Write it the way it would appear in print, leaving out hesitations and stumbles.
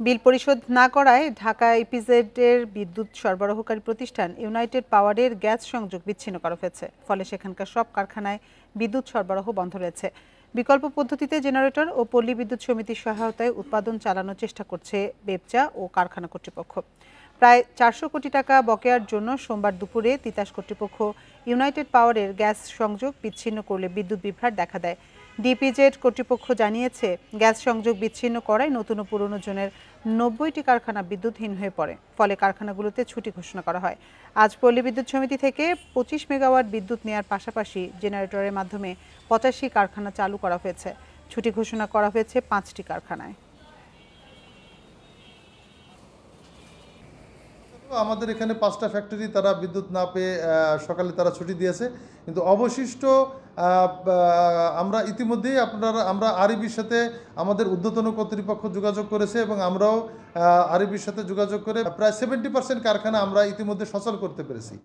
বিল পরিশোধ না করায় ঢাকা ইপিজেডের বিদ্যুৎ সরবরাহকারী প্রতিষ্ঠান ইউনাইটেড পাওয়ারের গ্যাস সংযোগ বিচ্ছিন্ন করা হয়েছে। ফলে সেখানকার সব কারখানায় বিদ্যুৎ সরবরাহ বন্ধ রয়েছে। বিকল্প পদ্ধতিতে জেনারেটর ও পল্লী বিদ্যুৎ সমিতির সহায়তায় উৎপাদন চালানোর চেষ্টা করছে বেপচা ও কারখানা কর্তৃপক্ষ। প্রায় 400 কোটি টাকা বকেয়ার জন্য সোমবার দুপুরে তিতাস কর্তৃপক্ষ ইউনাইটেড পাওয়ারের গ্যাস সংযোগ বিচ্ছিন্ন করলে বিদ্যুৎ বিভ্রাট দেখা দেয়। ডিপিজেড কর্তৃপক্ষ জানিয়েছে, গ্যাস সংযোগ বিচ্ছিন্ন করায় নতুন ও পুরনো জোনের 90টি কারখানা বিদ্যুৎহীন হয়ে পড়ে। ফলে কারখানাগুলোতে ছুটি ঘোষণা করা হয়। আজ পল্লী বিদ্যুৎ সমিতি থেকে 25 মেগাওয়াট বিদ্যুৎ নেওয়ার পাশাপাশি জেনারেটরের মাধ্যমে 85 কারখানা চালু করা হয়েছে। ছুটি ঘোষণা করা হয়েছে 5টি কারখানায়। আমাদের এখানে 5টা ফ্যাক্টরি তারা বিদ্যুৎ না পেয়ে সকালে তারা ছুটি দিয়েছে, কিন্তু অবশিষ্ট আমরা ইতিমধ্যেই আমরা আরইবির সাথে আমাদের ঊর্ধ্বতন কর্তৃপক্ষ যোগাযোগ করেছে এবং আমরাও আরইবির সাথে যোগাযোগ করে প্রায় 70% কারখানা আমরা ইতিমধ্যে সচল করতে পেরেছি।